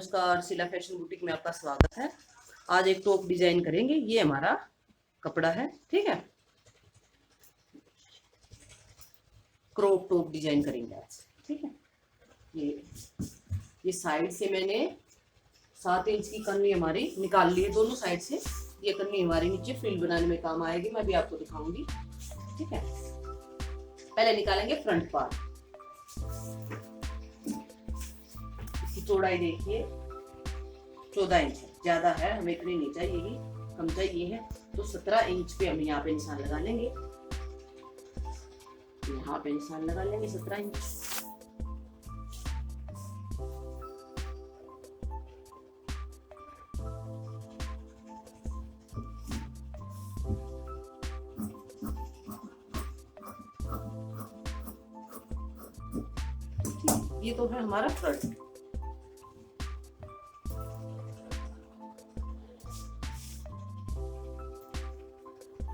नमस्कार, Sheila fashion boutique में आपका स्वागत है। आज एक टॉप डिजाइन करेंगे। ये हमारा कपड़ा है, ठीक है। क्रॉप टॉप डिजाइन करेंगे आज, ठीक है। ये साइड से मैंने 7 इंच की कन्नी हमारी निकाल ली है, दोनों साइड से। ये कन्नी हमारी नीचे फ्रिल बनाने में काम आएगी, मैं भी आपको दिखाऊंगी, ठीक है। पहले निकालेंगे फ्रंट पार्ट। इसकी चौड़ाई देखिए 14 इंच है, ज्यादा है, हमें इतनी नहीं चाहिए, कम चाहिए है। तो 17 इंच पे हम यहाँ पे निशान लगा लेंगे। यहाँ पे निशान लगा लेंगे 17 इंच। ये तो है हमारा फ्रंट।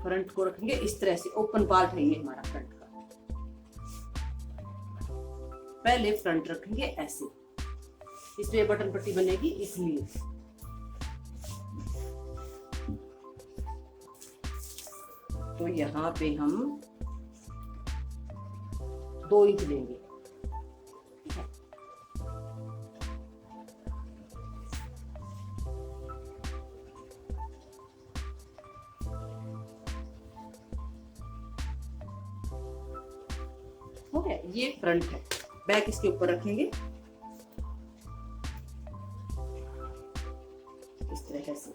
फ्रंट को रखेंगे इस तरह से, ओपन पार्ट है ये हमारा फ्रंट का। पहले फ्रंट रखेंगे ऐसे, इसमें बटन पट्टी बनेगी इसलिए। तो यहाँ पे हम 2 इंच लेंगे, हो गया। ये फ्रंट है, बैक इसके ऊपर रखेंगे इस तरह से।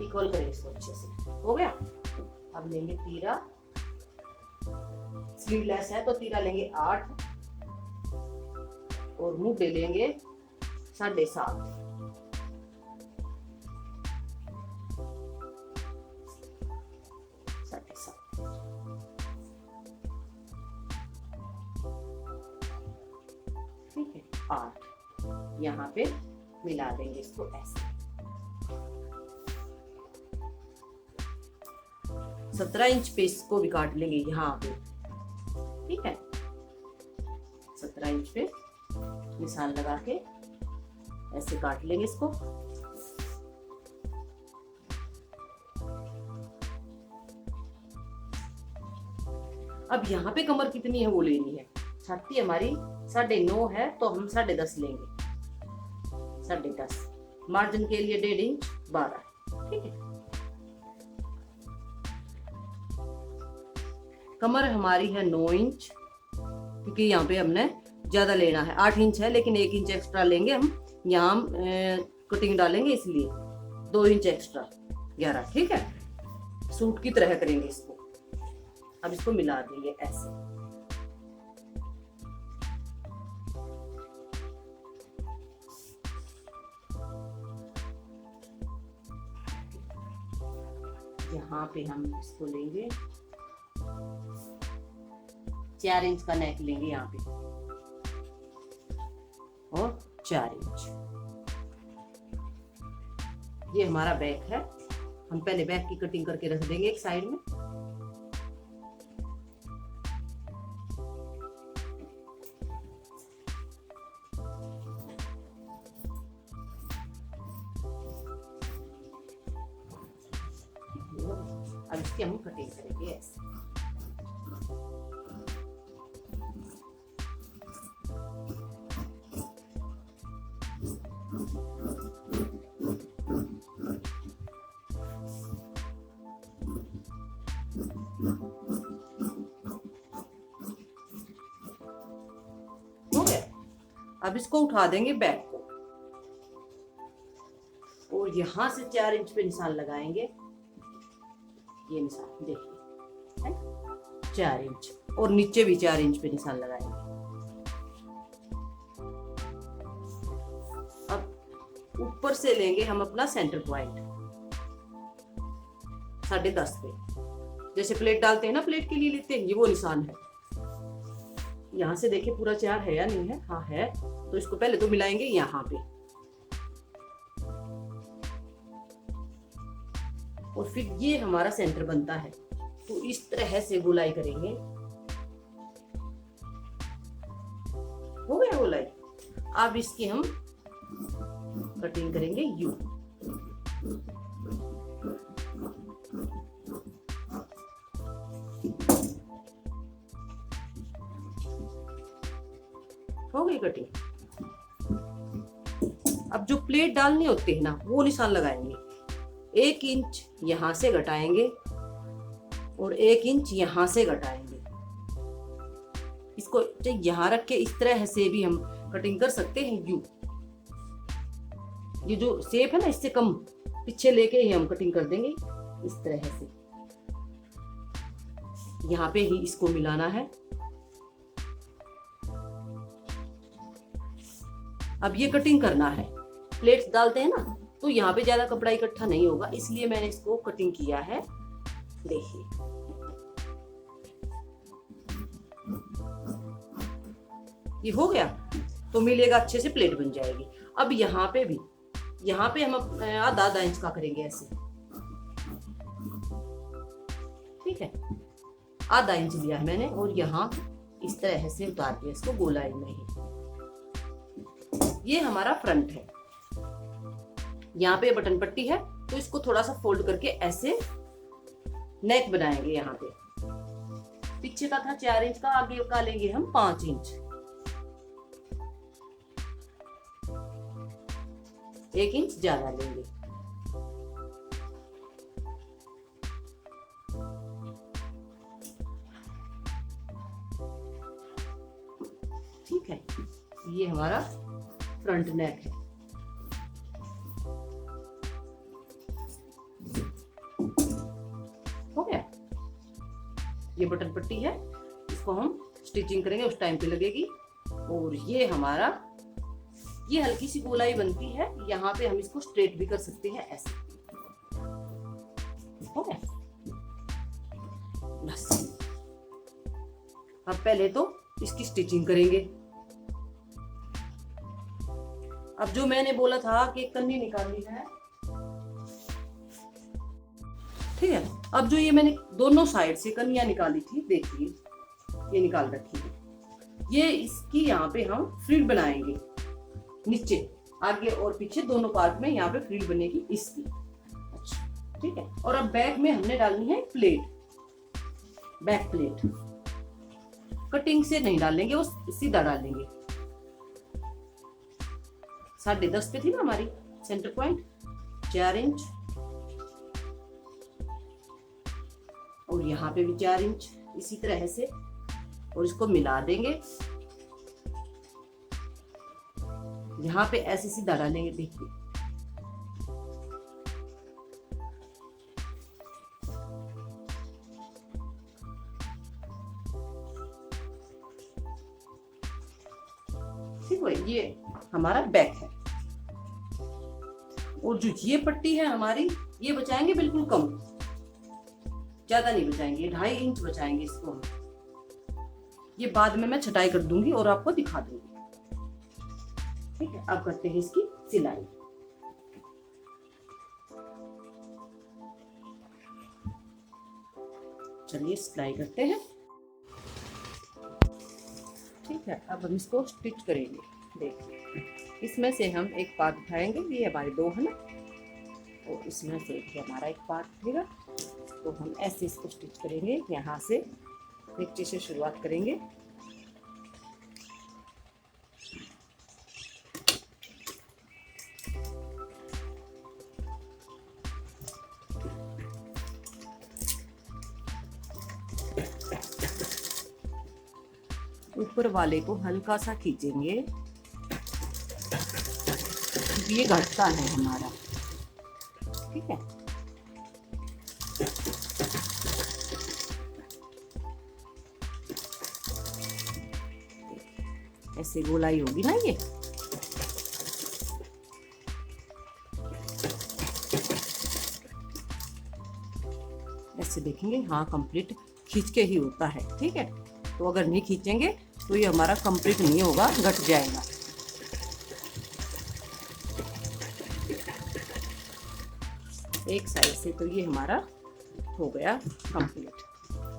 इक्वल करें इसको अच्छे से, हो गया। अब लेंगे तीरा, स्लीवलेस है तो तीरा लेंगे 8 और मुंह ले लेंगे 7.5। ठीक है, 8 यहाँ पे मिला देंगे इसको ऐसे। 17 इंच पे इसको भी काट लेंगे यहाँ पे, ठीक है। 17 इंच पे निशान लगा के ऐसे काट लेंगे इसको। अब यहाँ पे कमर कितनी है वो लेनी है। छाती हमारी 9.5 है तो हम 10.5 लेंगे, 10.5। मार्जिन के लिए 1.5 इंच 12, ठीक है। कमर हमारी है 9 इंच, क्योंकि यहाँ पे हमने ज्यादा लेना है। 8 इंच है लेकिन 1 इंच एक्स्ट्रा लेंगे हम, यहाँ कटिंग डालेंगे इसलिए 2 इंच एक्स्ट्रा 11, ठीक है। सूट की तरह करेंगे इसको। अब इसको मिला देंगे ऐसे। यहाँ पे हम इसको लेंगे 4 इंच का नेक लेंगे यहाँ पे और 4 इंच। ये हमारा बैक है, हम पहले बैक की कटिंग करके रख देंगे एक साइड में। अब इसकी हम कटिंग करेंगे ऐसे। हो गया। अब इसको उठा देंगे बैक को और यहां से 4 इंच पे निशान लगाएंगे। ये निशान देखिए 4 इंच, और नीचे भी 4 इंच पे निशान लगाएंगे। अब ऊपर से लेंगे हम अपना सेंटर पॉइंट 10.5 पे, जैसे प्लेट डालते हैं ना, प्लेट के लिए लेते हैं, ये वो निशान है। यहाँ से देखिए पूरा 4 है या नहीं है, हाँ है। तो इसको पहले तो मिलाएंगे यहाँ पे, और फिर ये हमारा सेंटर बनता है। तो इस तरह से गोलाई करेंगे। हो गया गोलाई। अब इसकी हम कटिंग करेंगे यू। हो गई कटिंग। अब जो प्लेट डालने होते हैं ना, वो निशान लगाएंगे। 1 इंच यहां से घटाएंगे और 1 इंच यहां से घटाएंगे। इसको यहां रख के इस तरह से भी हम कटिंग कर सकते हैं यू। ये जो शेप है ना, इससे कम पीछे लेके ही हम कटिंग कर देंगे इस तरह से। यहाँ पे ही इसको मिलाना है। अब ये कटिंग करना है। प्लेट्स डालते हैं ना, तो यहाँ पे ज्यादा कपड़ा इकट्ठा नहीं होगा, इसलिए मैंने इसको कटिंग किया है। देखिए ये हो गया, तो मिलेगा अच्छे से, प्लेट बन जाएगी। अब यहाँ पे भी, यहाँ पे हम आधा इंच का करेंगे ऐसे, ठीक है। आधा इंच लिया है मैंने और यहाँ इस तरह से उतार दिया इसको गोलाई में ही। ये हमारा फ्रंट है। यहाँ पे बटन पट्टी है, तो इसको थोड़ा सा फोल्ड करके ऐसे नेक बनाएंगे। यहाँ पे पीछे का था 4 इंच का, आगे का लेंगे हम 5 इंच। 1 इंच ज्यादा लेंगे। ठीक है, ये हमारा फ्रंट नेक है। हो गया। ये बटन पट्टी है, इसको हम स्टिचिंग करेंगे, उस टाइम पे लगेगी। और ये हमारा, ये हल्की सी गोलाई बनती है। यहाँ पे हम इसको स्ट्रेट भी कर सकते हैं ऐसे। हो गया बस। अब पहले तो इसकी स्टिचिंग करेंगे। अब जो मैंने बोला था कि कन्नी निकालनी है, ठीक है। अब जो ये मैंने दोनों साइड से कन्नियां निकाली थी, देखिए ये निकाल रखी है। ये इसकी यहाँ पे हम फ्रिल बनाएंगे नीचे, आगे और पीछे दोनों पार्ट में यहाँ पे फ्रिल बनेगी इसकी। अच्छा, ठीक है। और अब बैक में हमने डालनी है प्लेट, बैक प्लेट। कटिंग से नहीं डालेंगे, वो सीधा डालेंगे। 10.5 पे थी ना हमारी सेंटर पॉइंट, 4 इंच, और यहाँ पे भी 4 इंच, इसी तरह से। और इसको मिला देंगे। यहाँ पे ऐसे सीधा डालेंगे, देखिए। ठीक है, ये हमारा बैक है। और जो ये पट्टी है हमारी, ये बचाएंगे बिल्कुल कम, ज्यादा नहीं बचाएंगे, 2.5 इंच बचाएंगे इसको हम। ये बाद में मैं छटाई कर दूंगी और आपको दिखा दूंगी, ठीक है। अब करते हैं इसकी सिलाई। चलिए सिलाई करते हैं, ठीक है। अब हम इसको स्टिच करेंगे। देखिए, इसमें से हम एक पार्ट उठाएंगे, ये हमारे 2 है ना, और इसमें से एक हमारा एक पार्ट उठेगा। तो हम ऐसे इसको स्टिच करेंगे, यहाँ से नीचे से शुरुआत करेंगे। ऊपर वाले को हल्का सा खींचेंगे, ये घटता है हमारा, ठीक है। ऐसे गोलाई होगी ना ये। ऐसे देखेंगे, हाँ कंप्लीट खींच के ही होता है, ठीक है। तो अगर नहीं खींचेंगे तो ये हमारा कंप्लीट नहीं होगा, घट जाएगा। एक साइड से तो ये हमारा हो गया कंप्लीट।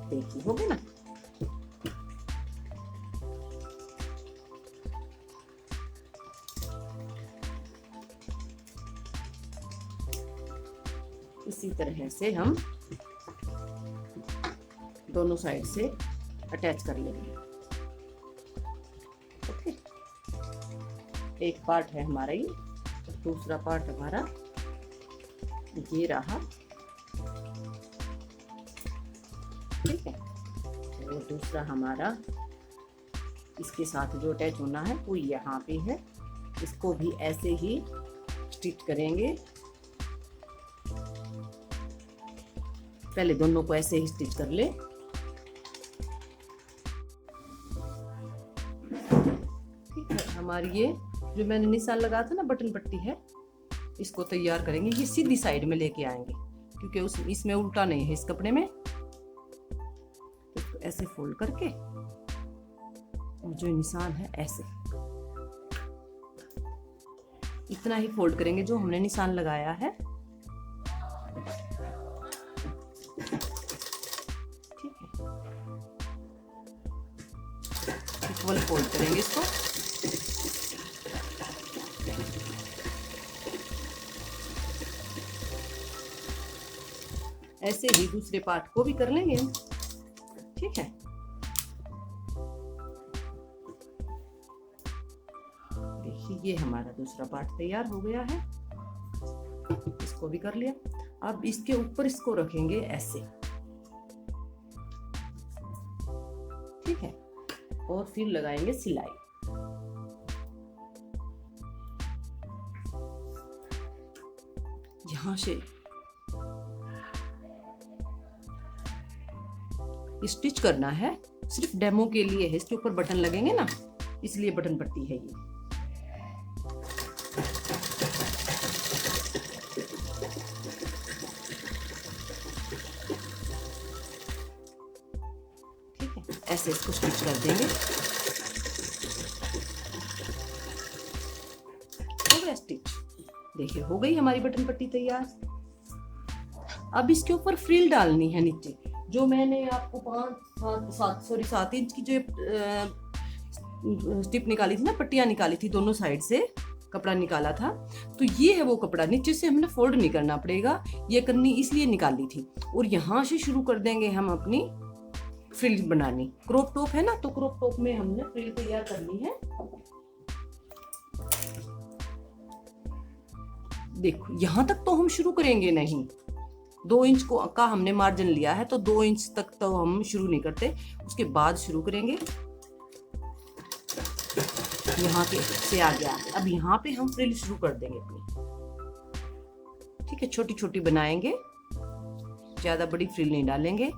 देखिए हो गया ना। इसी तरह से हम दोनों साइड से अटैच कर लेंगे। ओके, एक पार्ट है हमारा ये, दूसरा पार्ट हमारा ये रहा। ठीक है, और दूसरा हमारा इसके साथ जो अटैच होना है वो यहाँ पे है। इसको भी ऐसे ही स्टिच करेंगे। पहले दोनों को ऐसे ही स्टिच कर ले। ठीक है, हमारी ये जो मैंने निशान लगाया था ना, बटन पट्टी है, इसको तैयार करेंगे। ये सीधी साइड में लेके आएंगे क्योंकि इसमें उल्टा नहीं है इस कपड़े में। इसको ऐसे फोल्ड करके और जो निशान है ऐसे इतना ही फोल्ड करेंगे जो हमने निशान लगाया है। ठीक है, इक्वल फोल्ड करेंगे इसको। ऐसे ही दूसरे पार्ट को भी कर लेंगे हम। ठीक है, देखिए ये हमारा दूसरा पार्ट तैयार हो गया है। इसको भी कर लिया। अब इसके ऊपर इसको रखेंगे ऐसे। ठीक है, और फिर लगाएंगे सिलाई। यहां से स्टिच करना है, सिर्फ डेमो के लिए है। इसके ऊपर बटन लगेंगे ना, इसलिए बटन पट्टी है ये। ठीक है, ऐसे इसको स्टिच कर देंगे। हो गया स्टिच। देखिए हो गई हमारी बटन पट्टी तैयार। अब इसके ऊपर फ्रिल डालनी है नीचे। जो मैंने आपको 7 इंच की जो स्टिप निकाली थी ना, पट्टियां निकाली थी दोनों साइड से, कपड़ा निकाला था, तो ये है वो कपड़ा। नीचे से हमने फोल्ड नहीं करना पड़ेगा, ये करनी इसलिए निकाली थी। और यहाँ से शुरू कर देंगे हम अपनी फ्रिल बनानी। क्रॉप टॉप है ना, तो क्रॉप टॉप में हमने फ्रिल तैयार करनी है। देखो यहाँ तक तो हम शुरू करेंगे नहीं। 2 इंच का हमने मार्जिन लिया है, तो 2 इंच तक तो हम शुरू नहीं करते, उसके बाद शुरू करेंगे। यहाँ पे से आ गया, अब यहाँ पे हम फ्रिल शुरू कर देंगे अपनी। ठीक है, छोटी छोटी बनाएंगे, ज्यादा बड़ी फ्रिल नहीं डालेंगे।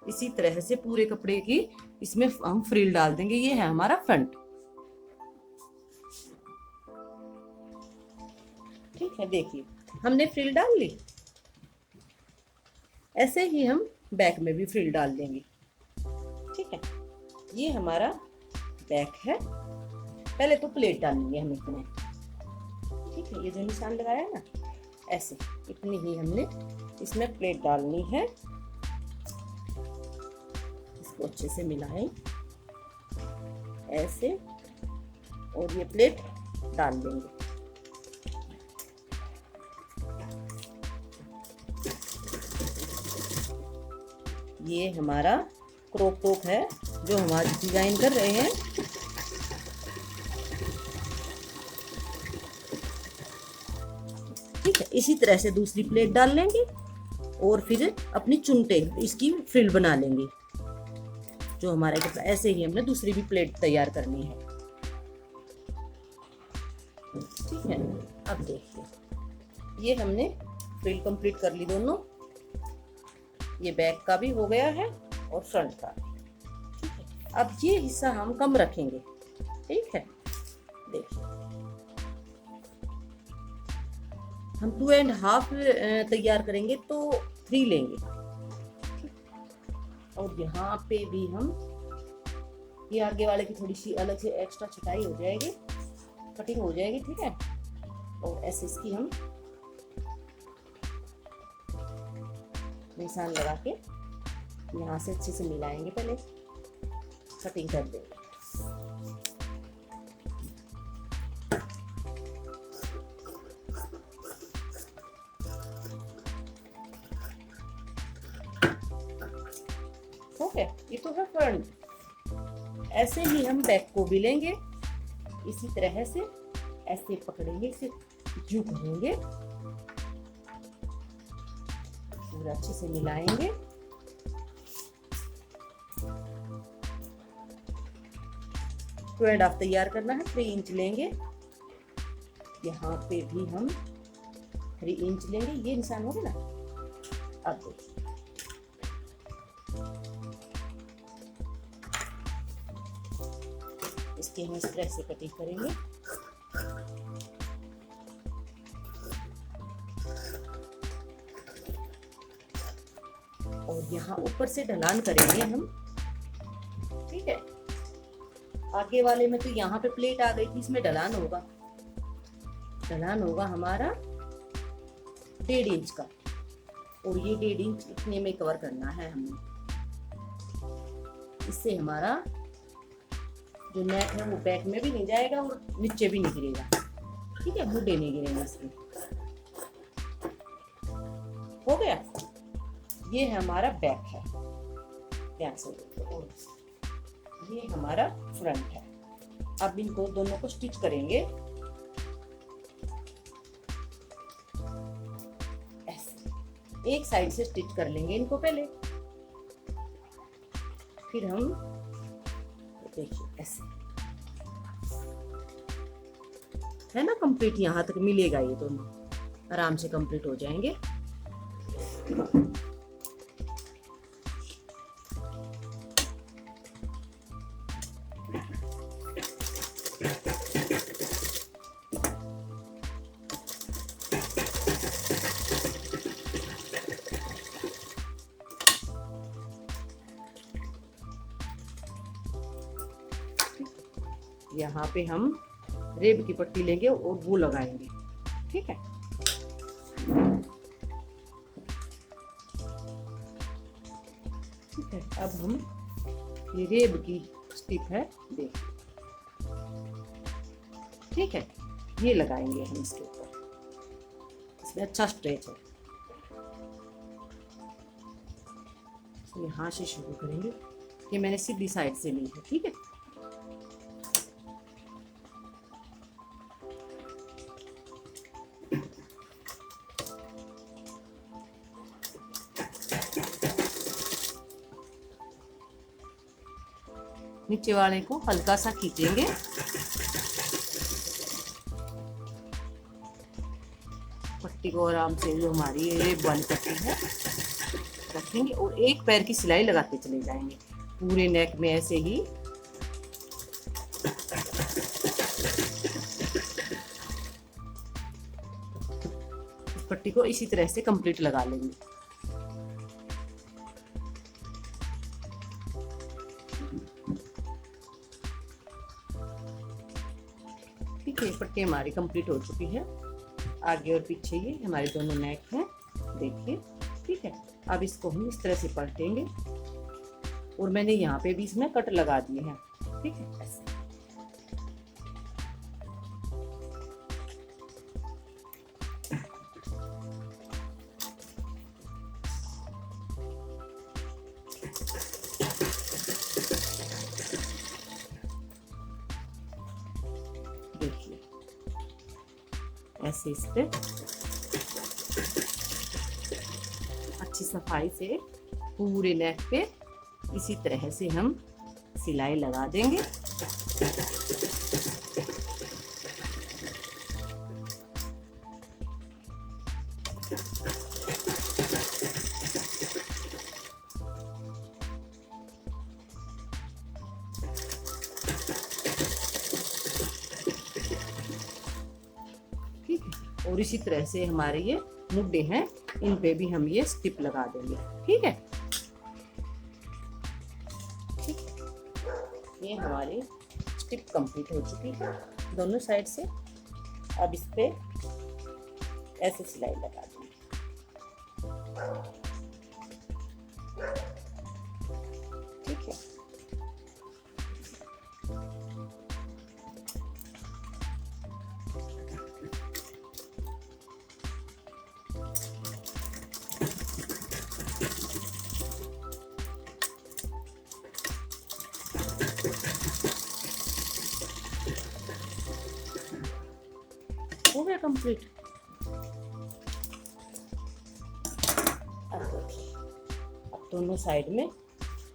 इसी तरह से पूरे कपड़े की इसमें हम फ्रिल डाल देंगे। ये है हमारा फ्रंट। ठीक है, देखिए हमने फ्रिल डाल ली। ऐसे ही हम बैक में भी फ्रिल डाल देंगे। ठीक है, ये हमारा बैक है। पहले तो प्लेट डालनी है हमें इतने। ठीक है, ये जो निशान लगाया है ना, ऐसे इतनी ही हमने इसमें प्लेट डालनी है। अच्छे से मिलाएं ऐसे, और ये प्लेट डाल देंगे। ये हमारा क्रॉप टॉप है जो हम आज डिजाइन कर रहे हैं। ठीक है, इसी तरह से दूसरी प्लेट डाल लेंगे और फिर अपनी चुनटे इसकी फ्रिल बना लेंगे। जो हमारा कपड़ा, ऐसे ही हमने दूसरी भी प्लेट तैयार करनी है। ठीक है, अब देखिए ये हमने फ्रिल कंप्लीट कर ली दोनों। ये बैक का भी हो गया है और फ्रंट का। ठीक है, अब ये हिस्सा हम कम रखेंगे। ठीक है, देखिए हम 2.5 तैयार करेंगे तो 3 लेंगे। और यहाँ पे भी हम ये आगे वाले की थोड़ी सी अलग से एक्स्ट्रा छटाई हो जाएगी, कटिंग हो जाएगी। ठीक है, और ऐसे इसकी हम निशान लगा के यहाँ से अच्छे से मिलाएंगे, पहले कटिंग कर देंगे। ओके, ये तो है फ्रंट। ऐसे ही हम बैक को भी लेंगे, इसी तरह से ऐसे पकड़ेंगे, इसे जू करेंगे, पूरा अच्छे से मिलाएंगे। टू एंड हाफ तैयार करना है, 3 इंच लेंगे। यहाँ पे भी हम 3 इंच लेंगे, ये निशान हो गया ना। अब देखिए इसके हम इस तरह से कटिंग करेंगे। और यहाँ ऊपर से ढलान करेंगे हम। ठीक है, आगे वाले में तो यहाँ पे प्लेट आ गई थी, इसमें ढलान होगा। ढलान होगा हमारा 1.5 इंच का, और ये 1.5 इंच इतने में कवर करना है हमें। इससे हमारा जो नेक है वो बैक में भी नहीं जाएगा और नीचे भी नहीं गिरेगा। ठीक है, मुड्डे नहीं गिरेंगे इसमें। हो गया, ये हमारा बैक है, ध्यान से देखो। ये हमारा फ्रंट है। अब इनको दोनों को स्टिच करेंगे ऐसे, एक साइड से स्टिच कर लेंगे इनको पहले, फिर हम देखिए ऐसे है ना कंप्लीट। यहाँ तक मिलेगा, ये दोनों आराम से कंप्लीट हो जाएंगे। यहाँ पे हम रेब की पट्टी लेंगे और वो लगाएंगे। ठीक है, ठीक है। अब हम ये रेब की स्टिप है, देखिए। ठीक है, ये लगाएंगे हम इसके ऊपर, इसमें अच्छा स्ट्रेच है। यहाँ से शुरू करेंगे, ये मैंने सीधी साइड से ली है। ठीक है, नीचे वाले को हल्का सा खींचेंगे, पट्टी को आराम से, जो हमारी रेब वाली पट्टी है, रखेंगे और एक पैर की सिलाई लगाते चले जाएंगे पूरे नेक में ऐसे ही। पट्टी को इसी तरह से कंप्लीट लगा लेंगे। ठीक है, पट्टी हमारी कंप्लीट हो चुकी है। आगे और पीछे ये हमारे दोनों नेक हैं, देखिए। ठीक है, अब इसको हम इस तरह से पलटेंगे और मैंने यहाँ पे भी इसमें कट लगा दिए हैं। ठीक है, ऐसे। देखिए ऐसे इस पे अच्छी सफाई से पूरे नेक पे इसी तरह से हम सिलाई लगा देंगे। और इसी तरह से हमारे ये मुड्डे हैं, इन पे भी हम ये स्टिप लगा देंगे। ठीक है, ये हमारी स्टिप कंप्लीट हो चुकी है दोनों साइड से। अब इस पे ऐसे सिलाई लगा देंगे। ठीक है, हो गया कंप्लीट। अब देखिए, अब दोनों साइड में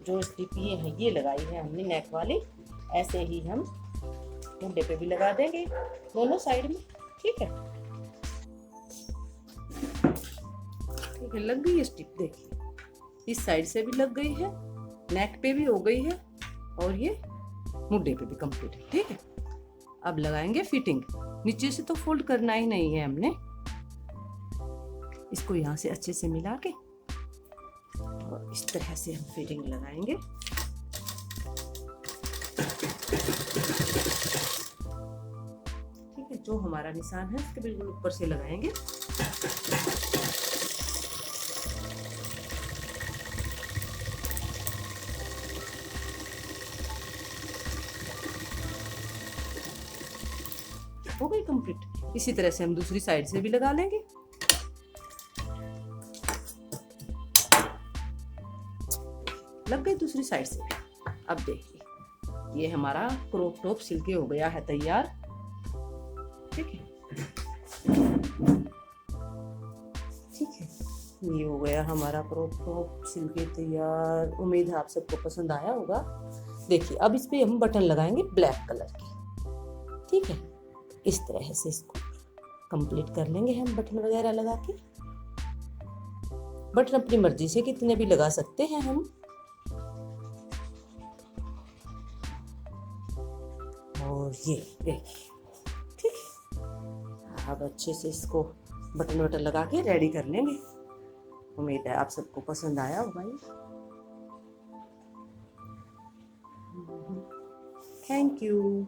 जो स्टिप ये है ये लगाई है हमने नेक वाली, ऐसे ही हम मुंडे पे भी लगा देंगे दोनों साइड में। ठीक है, ठीक है, लग गई है स्टिप। देखिए, इस साइड से भी लग गई है, नेक पे भी हो गई है, और ये मुंडे पे भी कंप्लीट है। ठीक है, अब लगाएंगे फिटिंग। नीचे से तो फोल्ड करना ही नहीं है हमने, इसको यहाँ से अच्छे से मिला के और इस तरह से हम फिटिंग लगाएंगे। ठीक है, जो हमारा निशान है उसके बिल्कुल ऊपर से लगाएंगे। हो गई कंप्लीट। इसी तरह से हम दूसरी साइड से भी लगा लेंगे। लग गई दूसरी साइड से। अब देखिए, ये हमारा क्रॉप टॉप सिल के हो गया है तैयार। ठीक है, ठीक है, ये हो गया हमारा क्रॉप टॉप सिल के तैयार। उम्मीद है आप सबको पसंद आया होगा। देखिए, अब इस पे हम बटन लगाएंगे ब्लैक कलर के। ठीक है, इस तरह से इसको कंप्लीट कर लेंगे हम बटन वगैरह लगा के। बटन अपनी मर्जी से कितने भी लगा सकते हैं हम। और ये देखिए, ठीक है, अब अच्छे से इसको बटन वटन लगा के रेडी कर लेंगे। उम्मीद है आप सबको पसंद आया होगा ये। Thank you.